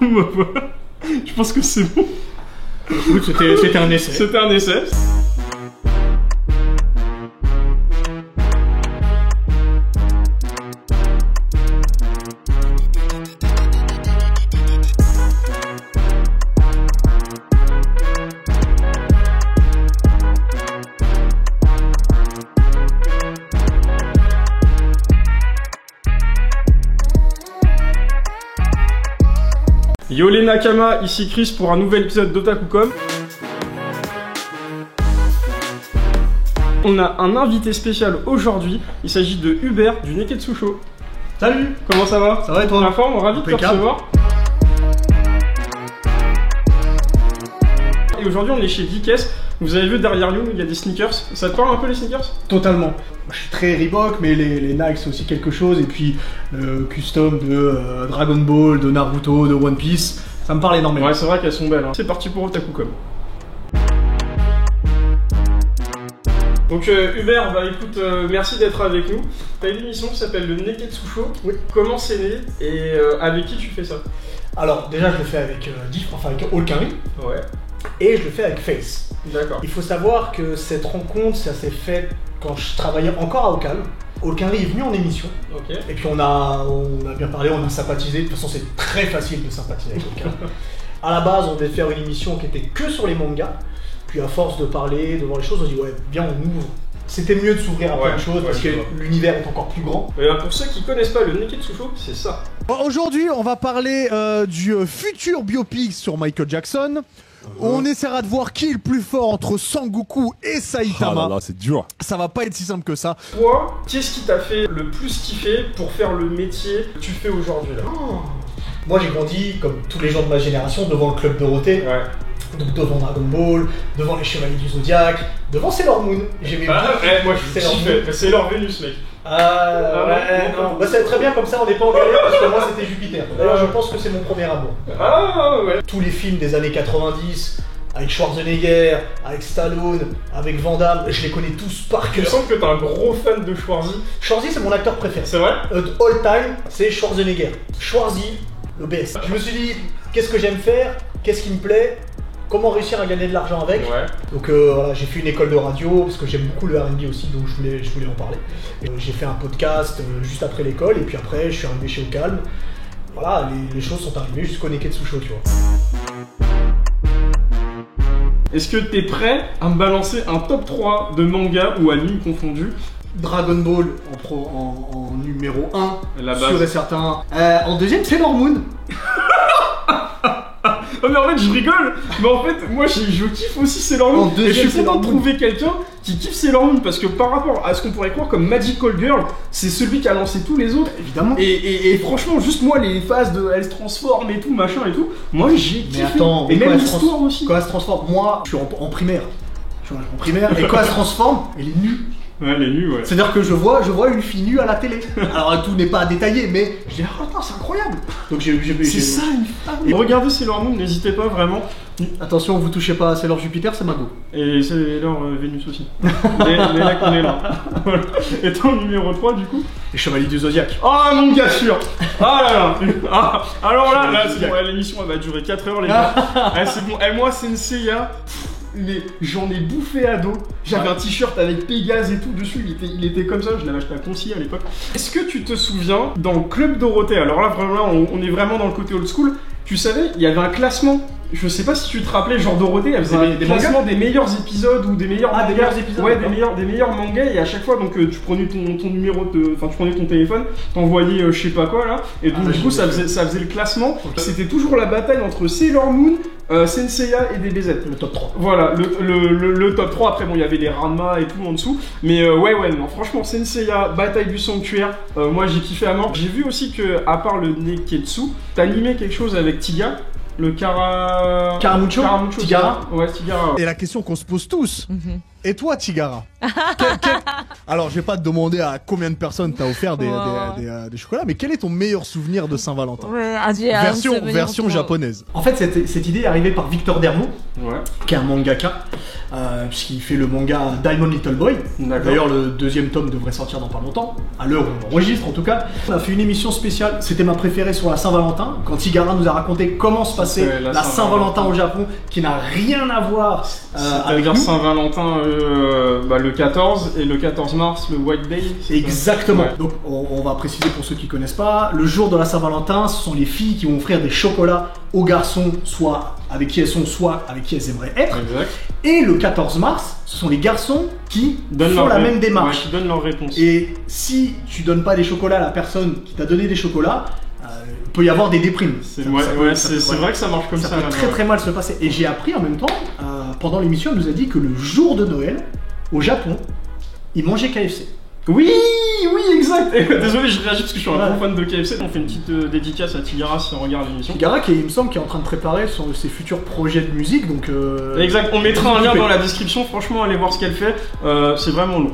Voilà. Je pense que c'est bon. Écoute, c'était un essai. C'était un essai. Yo les Nakama, ici Chris pour un nouvel épisode d'Otakucom. On a un invité spécial aujourd'hui, il s'agit de Hubert du Neketsu Show. Salut. Comment ça va? Ça va et toi? La forme, ravi de te recevoir. Et aujourd'hui on est chez Dikes. Vous avez vu derrière nous, il y a des sneakers. Ça te parle un peu les sneakers? Totalement. Je suis très Reebok, mais les Nike c'est aussi quelque chose. Et puis le custom de Dragon Ball, de Naruto, de One Piece, ça me parle énormément. Ouais, c'est vrai qu'elles sont belles. Hein. C'est parti pour Otakucom. Donc Hubert, bah écoute, merci d'être avec nous. T'as une émission qui s'appelle le Neketsu Show. Oui. Comment c'est né et avec qui tu fais ça? Alors déjà je le fais avec Diff, enfin avec All-Carry. Ouais. Et je le fais avec Face. D'accord. Il faut savoir que cette rencontre, ça s'est fait quand je travaillais encore à Ocal. All-Carry est venu en émission. Ok. Et puis on a bien parlé, on a sympathisé. De toute façon c'est très facile de sympathiser avec All-Carry. À la base on devait faire une émission qui était que sur les mangas. Puis à force de parler, de voir les choses, on dit ouais, bien on ouvre. C'était mieux de s'ouvrir à plein de choses parce que l'univers est encore plus grand. Et pour ceux qui connaissent pas le Neketsu Show, c'est ça. Aujourd'hui, on va parler du futur biopic sur Michael Jackson. On essaiera de voir qui est le plus fort entre Sangoku et Saitama. Ah là là, c'est dur. Ça va pas être si simple que ça. Toi, qu'est-ce qui t'a fait le plus kiffer pour faire le métier que tu fais aujourd'hui là? Moi j'ai grandi, comme tous les gens de ma génération, devant le Club Dorothée. Ouais. Donc devant Dragon Ball, devant les Chevaliers du Zodiac, devant Sailor Moon. J'aimais moi je Sailor kiffais. C'est Sailor Venus, mec. Non. Bah c'est très bien comme ça, on n'est pas en galère parce que moi c'était Jupiter. D'ailleurs je pense que c'est mon premier amour. Ah ouais. Tous les films des années 90, avec Schwarzenegger, avec Stallone, avec Van Damme, je les connais tous par cœur. Je sens que t'es un gros fan de Schwarzy. Schwarzy c'est mon acteur préféré. C'est vrai? All time, c'est Schwarzenegger. Schwarzy, le best. Je me suis dit, qu'est-ce que j'aime faire? Qu'est-ce qui me plaît? Comment réussir à gagner de l'argent avec? Ouais. Donc voilà, j'ai fait une école de radio parce que j'aime beaucoup le R&B aussi, donc je voulais en parler. J'ai fait un podcast juste après l'école et puis après je suis arrivé chez Au Calme. Voilà, les choses sont arrivées jusqu'au Neketsu Show, tu vois. Est-ce que t'es prêt à me balancer un top 3 de manga ou anime confondus? Dragon Ball en numéro 1, La base. sûr et certain. En deuxième, Sailor Moon. Oh mais en fait je rigole, mais en fait moi je kiffe aussi Sailor Moon et je suis content de trouver quelqu'un qui kiffe Sailor Moon parce que par rapport à ce qu'on pourrait croire comme Magical Girl, c'est celui qui a lancé tous les autres. Évidemment. Et franchement juste moi les phases de elle se transforme et tout machin et tout, moi j'ai kiffé. Mais attends, et même l'histoire aussi. Quand elle se transforme, moi je suis en primaire. Je suis en primaire et quand elle se transforme, elle est nue. Ouais, elle est nue, ouais. C'est-à-dire que je vois une fille nue à la télé. Alors tout n'est pas détaillé, mais je dis oh, attends, c'est incroyable. Donc c'est ça une femme. Et regardez Sailor Moon, n'hésitez pas vraiment. Attention, vous touchez pas à Sailor Jupiter, c'est Mago. Et Sailor Vénus aussi. les là qu'on est là. Voilà. Et ton numéro 3 du coup? Les Chevaliers du Zodiac. Ah mon gars sûr. Ah là là. Ah, alors là c'est bon, l'émission elle va durer 4 heures les gars. C'est bon. Et moi Senseiya, j'en ai bouffé à dos. J'avais un t-shirt avec Pégase et tout dessus, il était comme ça, je l'avais acheté à Concy à l'époque. Est-ce que tu te souviens, dans le Club Dorothée, alors là vraiment on est vraiment dans le côté old school, tu savais, il y avait un classement. Je sais pas si tu te rappelais, genre Dorothée, elle faisait des classements des meilleurs épisodes ou des meilleurs mangas. Des meilleurs épisodes. Ouais, des meilleurs mangas, et à chaque fois, donc tu prenais ton numéro enfin tu prenais ton téléphone, t'envoyais je sais pas quoi là, et donc du coup ça faisait le classement. Okay. C'était toujours la bataille entre Sailor Moon, Senseiya et DBZ. Le top 3. Voilà, le top 3, après bon, il y avait les Ranma et tout en dessous, mais ouais, non, franchement, Senseiya, bataille du sanctuaire, moi j'ai kiffé à mort. J'ai vu aussi que, à part le Neketsu, t'as animé quelque chose avec Tiga. Le Caramucho Tigara. Ouais, Tigara. Et la question qu'on se pose tous, et toi Tigara Alors je vais pas te demander à combien de personnes t'as offert des chocolats, mais quel est ton meilleur souvenir de Saint-Valentin? Version japonaise. En fait cette idée est arrivée par Victor Dermo, qui est un mangaka. puisqu'il fait le manga Diamond Little Boy. D'ailleurs, le deuxième tome devrait sortir dans pas longtemps, à l'heure où on enregistre en tout cas. On a fait une émission spéciale, c'était ma préférée sur la Saint-Valentin, quand Tigara nous a raconté comment se passait la Saint-Valentin au Japon, qui n'a rien à voir avec nous. Saint-Valentin le 14 et le 14 mars, le White Day. Exactement. Ouais. Donc on va préciser pour ceux qui connaissent pas, le jour de la Saint-Valentin, ce sont les filles qui vont offrir des chocolats aux garçons, soit avec qui elles sont, soit avec qui elles aimeraient être. Exact. Et le 14 mars, ce sont les garçons qui font la même démarche. Ouais, qui donnent leur réponse. Et si tu donnes pas des chocolats à la personne qui t'a donné des chocolats, il peut y avoir des déprimes. C'est vrai que ça marche comme ça. Ça peut très très mal se passer. Et j'ai appris en même temps, pendant l'émission, elle nous a dit que le jour de Noël, au Japon, ils mangeaient KFC. Oui, exact. Désolé, je réagis parce que je suis un gros fan de KFC. On fait une petite dédicace à Tigara si on regarde l'émission. Tigara qui, il me semble, qui est en train de préparer ses futurs projets de musique, donc. Exact. On mettra un lien dans la description. Franchement, allez voir ce qu'elle fait. C'est vraiment long.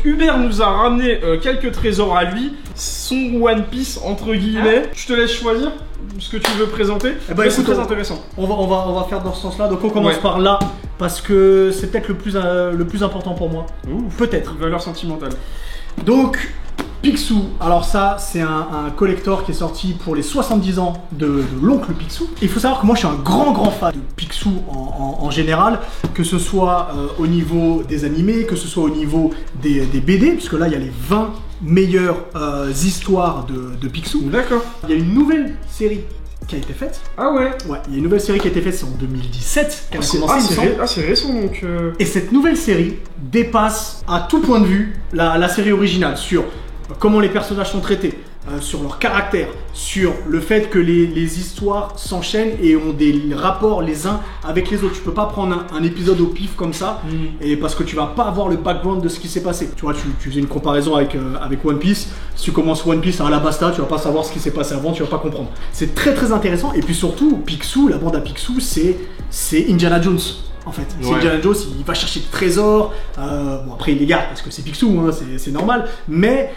Hubert nous a ramené quelques trésors à lui, son One Piece entre guillemets. Je te laisse choisir ce que tu veux présenter. C'est très intéressant. On va faire dans ce sens-là. Donc on commence par là parce que c'est peut-être le plus important pour moi. Peut-être. Valeur sentimentale. Donc Picsou, alors ça c'est un collector qui est sorti pour les 70 ans de l'oncle Picsou. Il faut savoir que moi je suis un grand fan de Picsou en général, que ce soit au niveau des animés, que ce soit au niveau des BD, puisque là il y a les 20 meilleures histoires de Picsou. D'accord. Il y a une nouvelle série qui a été faite. Ah ouais. Ouais, il y a une nouvelle série qui a été faite, c'est en 2017 qu'elle a commencé. C'est récent donc. Et cette nouvelle série dépasse à tout point de vue la série originale sur comment les personnages sont traités, sur leur caractère, sur le fait que les histoires s'enchaînent et ont des rapports les uns avec les autres. Tu peux pas prendre un épisode au pif comme ça, et parce que tu vas pas avoir le background de ce qui s'est passé. Tu vois, tu faisais une comparaison avec One Piece. Si tu commences One Piece à Alabasta, tu vas pas savoir ce qui s'est passé avant, tu vas pas comprendre. C'est très très intéressant. Et puis surtout, Picsou, la bande à Picsou, c'est Indiana Jones. En fait, c'est Indiana Jones, il va chercher des trésors. Bon, après il les garde parce que c'est Picsou, hein, c'est normal. Mais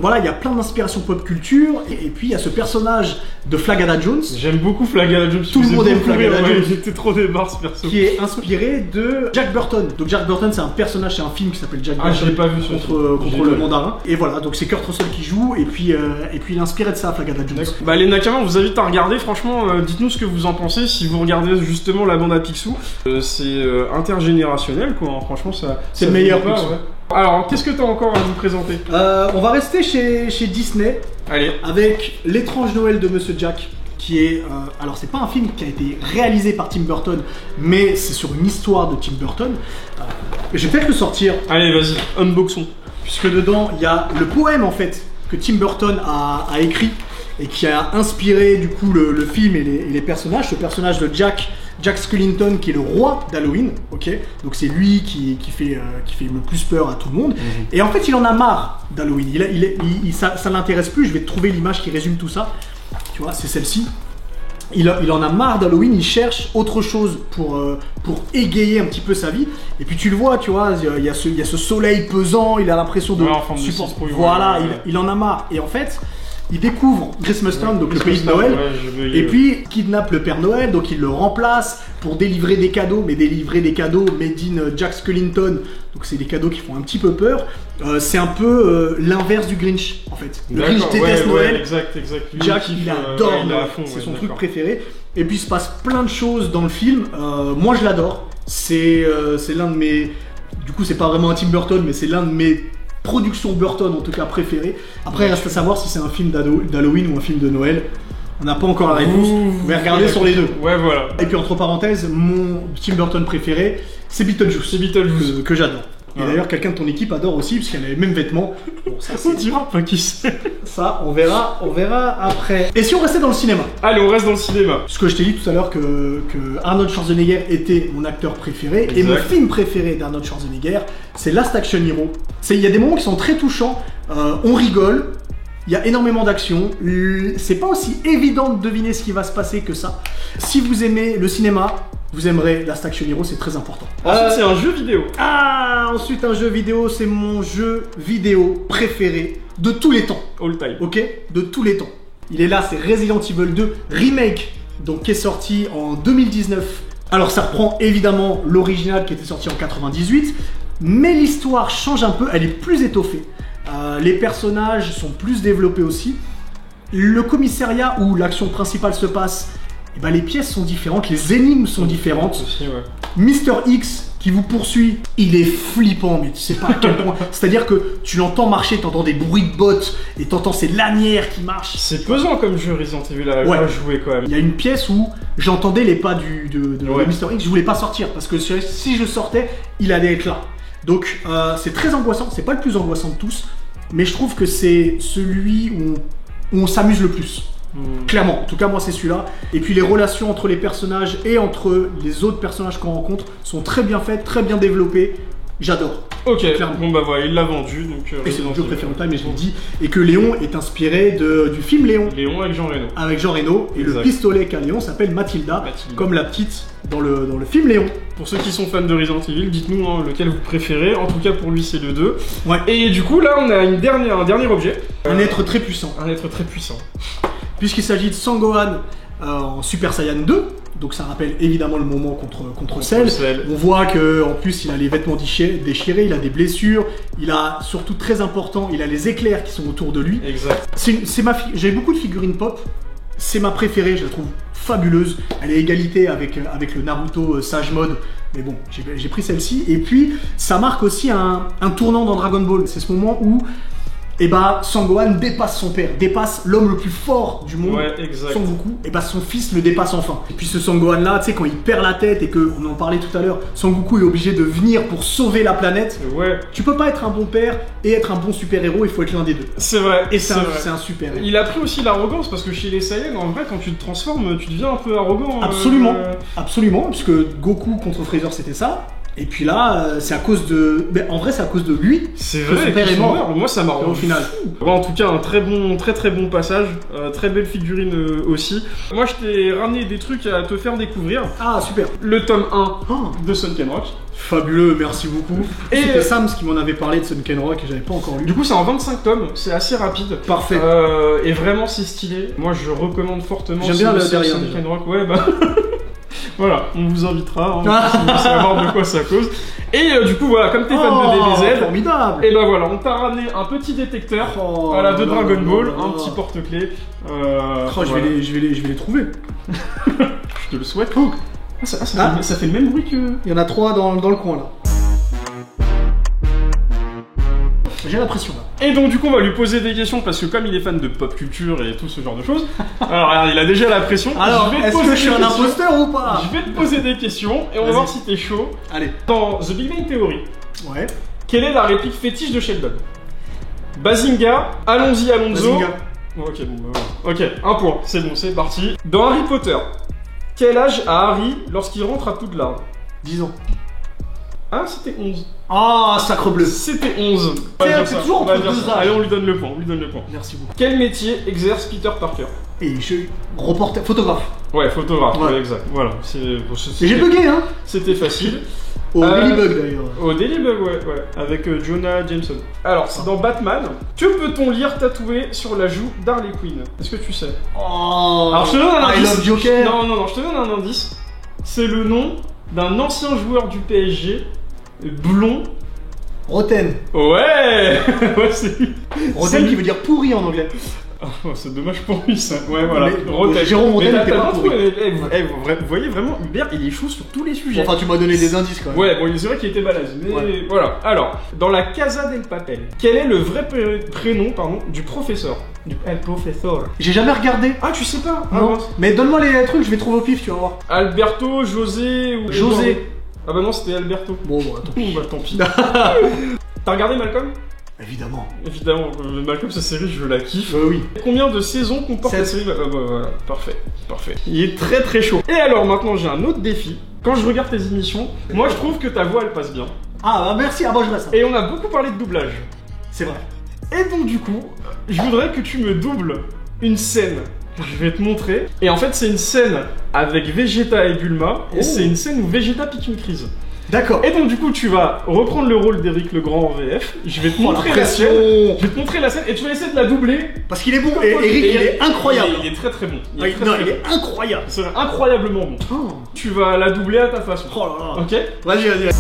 voilà, il y a plein d'inspirations pop culture. Et puis il y a ce personnage de Flagada Jones. J'aime beaucoup Flagada Jones. Tout le monde aime Flagada Jones. J'étais trop débarre ce perso. Qui est inspiré de Jack Burton. Donc Jack Burton, c'est un personnage, c'est un film qui s'appelle Jack Burton. Je l'ai pas vu contre le mandarin. Et voilà, donc c'est Kurt Russell qui joue. Et puis il est inspiré de ça, Flagada Jones. Bah les Nakama, on vous invite à regarder. Franchement, dites-nous ce que vous en pensez. Si vous regardez justement la bande à Picsou. C'est intergénérationnel quoi, franchement c'est le meilleur Picsou. Alors qu'est-ce que tu as encore à nous présenter? On va rester chez Disney. Allez. Avec L'étrange Noël de Monsieur Jack, qui est alors c'est pas un film qui a été réalisé par Tim Burton, mais c'est sur une histoire de Tim Burton. Je vais peut-être le sortir. Allez vas-y, unboxons. Puisque dedans il y a le poème en fait que Tim Burton a écrit et qui a inspiré du coup le film et les personnages. Ce personnage de Jack Skellington qui est le roi d'Halloween, ok. Donc c'est lui qui fait le plus peur à tout le monde. Et en fait il en a marre d'Halloween. Ça l'intéresse plus. Je vais te trouver l'image qui résume tout ça. Tu vois, c'est celle-ci. Il en a marre d'Halloween. Il cherche autre chose pour égayer un petit peu sa vie. Et puis tu le vois, tu vois, il y a ce soleil pesant. Il a l'impression de supporter. Voilà, il en a marre. Et en fait, il découvre Christmas Town, donc le pays de Noël, et puis il kidnappe le Père Noël, donc il le remplace pour délivrer des cadeaux, mais délivrer des cadeaux made in Jack Skellington, donc c'est des cadeaux qui font un petit peu peur. C'est un peu l'inverse du Grinch en fait. Le Grinch déteste Noël, exact. Jack il adore Noël, c'est son truc préféré. Et puis il se passe plein de choses dans le film, moi je l'adore, c'est l'un de mes... Du coup c'est pas vraiment un Tim Burton, mais c'est l'un de mes production Burton en tout cas préférée. Après, il reste à savoir si c'est un film d'Halloween ou un film de Noël. On n'a pas encore la réponse. Vous pouvez regarder sur les deux. Ouais, voilà. Et puis entre parenthèses, mon Tim Burton préféré, c'est Beetlejuice. Que j'adore. Et d'ailleurs, quelqu'un de ton équipe adore aussi, parce qu'elle a les mêmes vêtements. Bon, ça, on dira pas qui c'est. Ça, on verra après. Et si on restait dans le cinéma? Allez, on reste dans le cinéma. Parce que je t'ai dit tout à l'heure que Arnold Schwarzenegger était mon acteur préféré. Exact. Et mon film préféré d'Arnold Schwarzenegger, c'est Last Action Hero. Il y a des moments qui sont très touchants. On rigole. Il y a énormément d'action. C'est pas aussi évident de deviner ce qui va se passer que ça. Si vous aimez le cinéma, vous aimerez Last Action Hero, c'est très important. Ensuite, c'est un jeu vidéo. Ensuite, un jeu vidéo, c'est mon jeu vidéo préféré de tous les temps. All time. Ok? De tous les temps. Il est là, c'est Resident Evil 2 Remake donc qui est sorti en 2019. Alors ça reprend évidemment l'original qui était sorti en 98, mais l'histoire change un peu, elle est plus étoffée. Les personnages sont plus développés aussi. Le commissariat où l'action principale se passe, eh ben, les pièces sont différentes, les énigmes sont différentes. Aussi, ouais. Mister X qui vous poursuit, il est flippant, mais tu sais pas à quel point. C'est-à-dire que tu l'entends marcher, t'entends des bruits de bottes et t'entends ses lanières qui marchent. C'est pesant comme jeu Resident Evil à jouer quand même. Il y a une pièce où j'entendais les pas de Ouais. Mister X, je voulais pas sortir parce que si je sortais, il allait être là. Donc c'est très angoissant, c'est pas le plus angoissant de tous, mais je trouve que c'est celui où on s'amuse le plus. Clairement, en tout cas moi c'est celui-là. Et puis les relations entre les personnages et entre les autres personnages qu'on rencontre sont très bien faites, très bien développées. J'adore. Ok, Clairement. bon bah voilà, il l'a vendu donc. Et c'est mon jeu préféré de time, et je l'ai Bon. dit. Et que Léon est inspiré du film Léon, Léon avec Jean Reno. avec Jean Reno. Et Exact. le pistolet qu'a Léon s'appelle Mathilda, Mathilda. comme la petite dans le film Léon. Pour ceux qui sont fans de Resident Evil, dites-nous hein, lequel vous préférez. En tout cas pour lui c'est le 2. Ouais. Et du coup là on a un dernier objet. Un être très puissant. Un être très puissant. Puisqu'il s'agit de Sangohan en Super Saiyan 2. Donc ça rappelle évidemment le moment contre Cell. Cell. On voit que en plus il a les vêtements déchirés, il a des blessures, il a surtout très important, il a les éclairs qui sont autour de lui. Exact. J'ai beaucoup de figurines pop, c'est ma préférée, je la trouve fabuleuse. Elle est égalité avec le Naruto Sage Mode, mais bon, j'ai pris celle-ci. Et puis ça marque aussi un tournant dans Dragon Ball. C'est ce moment où et bah Sangohan dépasse son père, dépasse l'homme le plus fort du monde, Ouais, exact. Son Goku, et bah son fils le dépasse enfin. Et puis ce Sangohan là, tu sais, quand il perd la tête et que, on en parlait tout à l'heure, Son Goku est obligé de venir pour sauver la planète. Ouais, Tu peux pas être un bon père et être un bon super-héros, il faut être l'un des deux. c'est vrai. Et c'est vrai. un super-héros. Il a pris aussi l'arrogance parce que chez les Saiyans, en vrai, quand tu te transformes, tu deviens un peu arrogant. Absolument, absolument, puisque Goku contre Freezer c'était ça. Et puis là, c'est à cause de. Mais en vrai, c'est à cause de lui. C'est que vrai. son père qu'ils est sont mort. morts. Moi, ça m'a rendu Au final. fou. Bon, en tout cas, un très bon passage. Très belle figurine aussi. Moi, je t'ai ramené des trucs à te faire découvrir. Ah, super. Le tome 1 Oh, de Sunken Rock. fabuleux, merci beaucoup. Et, C'était Sams qui m'en avait parlé de Sunken Rock et j'avais pas encore lu. Du coup, c'est en 25 tomes. C'est assez rapide. Parfait. Et vraiment, c'est stylé. Moi, je recommande fortement. J'aime bien le ce derrière, Sunken déjà. Rock. Ouais, bah. Voilà, on vous invitera hein, si vous voulez savoir de quoi ça cause. Et du coup, voilà, comme t'es fan de DBZ, formidable. et ben voilà, on t'a ramené un petit détecteur Oh, voilà, de non, Dragon non, Ball, non, un non. petit porte-clés. Oh, je Voilà. vais les trouver. Je te le souhaite. Ça fait le même bruit que. Il y en a 3 dans le coin là. J'ai l'impression là. Et donc du coup on va lui poser des questions parce que comme il est fan de pop culture et tout ce genre de choses, alors regarde, il a déjà la pression. Alors, Je vais te est-ce poser que je suis des un questions. imposteur ou pas? Je vais te poser des questions et on va Vas-y. voir si t'es chaud. Allez. Dans The Big Bang Theory, Ouais. quelle est la réplique fétiche de Sheldon? Bazinga, allons-y Alonso. Bazinga. Bon, ok, bon, bah, voilà. Ok, un point, c'est bon, c'est parti. Dans Harry Potter, quel âge a Harry lorsqu'il rentre à Poudlard? 10 ans. Ah, c'était 11. Ah, sacre bleu. C'était 11. C'est On va dire c'est ça, toujours on va entre dire deux ça. âges. Allez, on lui donne le point, on lui donne le point. Merci beaucoup. Quel métier exerce Peter Parker? Et reporter, photographe. Ouais, photographe, Ouais. ouais, exact. Voilà, Et j'ai bugué, hein. C'était facile. Au Daily Bug d'ailleurs. Au Daily Bug, ouais, avec Jonah Jameson. Alors, c'est dans Batman. Que peut-on lire tatoué sur la joue d'Harley Quinn? Est-ce que tu sais? Oh. Alors, je te donne un I indice. love Joker. Non, je te donne un indice. C'est le nom d'un ancien joueur du PSG, blond. Roten. Ouais. Ouais, c'est lui. Roten qui veut dire pourri en anglais. Oh, c'est dommage pour lui ça. Ouais, voilà. Mais- Roten. Jérôme Roten Mais t'as était pas bien pourri. trouvé. Vous voyez vraiment, Hubert, il est chaud sur tous les sujets. Enfin, tu m'as donné des indices quand même. Ouais, bon, c'est vrai qu'il était balèze, mais Ouais. voilà. Alors, dans la Casa del Papel, quel est le vrai prénom, du professeur? Du professeur. J'ai jamais regardé. Ah, tu sais pas? Ah, Non. mince. Mais donne-moi les trucs, je vais trouver au pif, tu vas voir. Alberto, José ou José. Eduardo? Ah bah non, c'était Alberto. Bon, attends. Bah tant pis. T'as regardé Malcolm? Évidemment. Évidemment, Malcolm, sa série, je la kiffe. Oui. Combien de saisons comporte la 7. série? Bah voilà, parfait, parfait. Il est très chaud. Et alors maintenant, j'ai un autre défi. Quand je regarde tes émissions, moi je trouve que ta voix elle passe bien. Ah, bah merci, ah bon, je reste. Et on a beaucoup parlé de doublage. C'est vrai. Et donc du coup, je voudrais que tu me doubles une scène que je vais te montrer. Et en fait, c'est une scène avec Vegeta et Bulma. Et Oh. c'est une scène où Vegeta pique une crise. D'accord. Et donc du coup tu vas reprendre le rôle d'Eric Legrand en VF. Je vais te montrer la pression. scène. Je vais te montrer la scène et tu vas essayer de la doubler. Parce qu'il est bon. Et Eric, il est incroyable. Il est très très bon. Il est incroyable. C'est incroyablement bon. Oh. Tu vas la doubler à ta façon. Oh là là. Ok. Vas-y.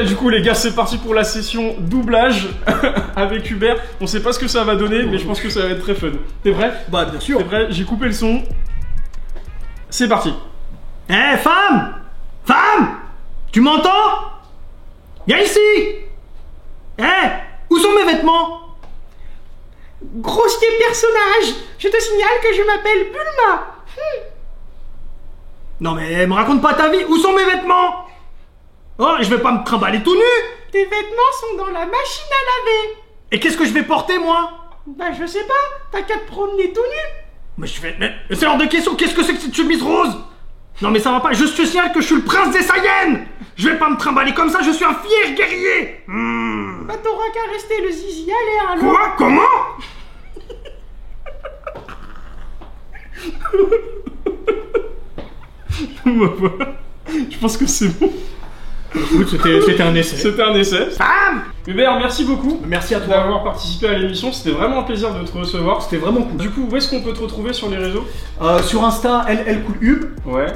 Du coup les gars c'est parti pour la session doublage avec Hubert. On sait pas ce que ça va donner mais je pense que ça va être très fun. T'es prêt? Bah bien sûr. T'es prêt? J'ai coupé le son. C'est parti. Eh femme! Femme! Tu m'entends? Viens ici! Eh! Où sont mes vêtements? Grossier personnage! Je te signale que je m'appelle Bulma! Non mais me raconte pas ta vie! Où sont mes vêtements? Oh, je vais pas me trimballer tout nu! Tes vêtements sont dans la machine à laver! Et qu'est-ce que je vais porter moi? Bah je sais pas, t'as qu'à te promener tout nu! Mais je vais... Mais c'est hors de question, qu'est-ce que c'est que cette chemise rose? Non mais ça va pas, je te signale que je suis le prince des Saiyans. Je vais pas me trimballer comme ça, je suis un fier guerrier. Bah t'auras qu'à rester le zizi à l'air alors. Quoi? Comment? Voilà. Je pense que c'est bon. Écoute, c'était un essai. C'était un essai. Femme! Hubert, merci beaucoup. Merci à toi. D'avoir participé à l'émission, c'était vraiment un plaisir de te recevoir. C'était vraiment cool. Du coup, où est-ce qu'on peut te retrouver sur les réseaux? Sur Insta, LLCoolHub. Ouais.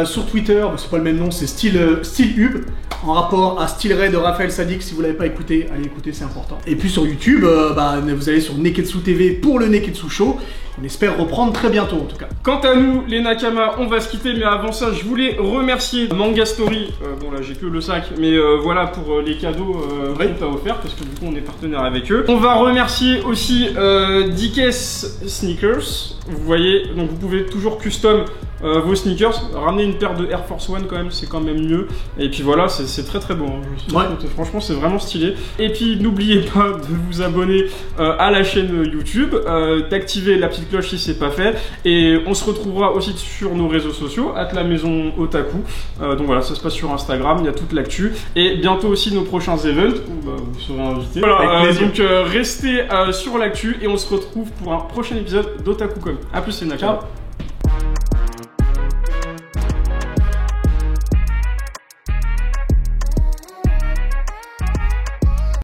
Sur Twitter, bah, c'est pas le même nom, c'est StyleHub. En rapport à Style Ray de Raphaël Sadik. Si vous l'avez pas écouté, allez écouter, c'est important. Et puis sur YouTube, vous allez sur Neketsu TV pour le Neketsu Show. On espère reprendre très bientôt en tout cas. Quant à nous, les Nakama, on va se quitter, mais avant ça, je voulais remercier Manga Story. Bon là, j'ai que le sac, mais voilà pour les cadeaux qu'on t'a offert, parce que du coup, on est partenaire avec eux. On va remercier aussi Dikes Sneakers. Vous voyez, donc vous pouvez toujours custom vos sneakers. Ramener une paire de Air Force One quand même, c'est quand même mieux. Et puis voilà, c'est très très bon. Franchement, c'est vraiment stylé. Et puis n'oubliez pas de vous abonner à la chaîne YouTube, d'activer la petite cloche si c'est pas fait. Et on se retrouvera aussi sur nos réseaux sociaux, la maison Otaku. Donc voilà, ça se passe sur Instagram, il y a toute l'actu. Et bientôt aussi nos prochains events où vous serez invités. Voilà, donc restez sur l'actu et on se retrouve pour un prochain épisode d'Otaku Com. A plus les Nakama. Ciao.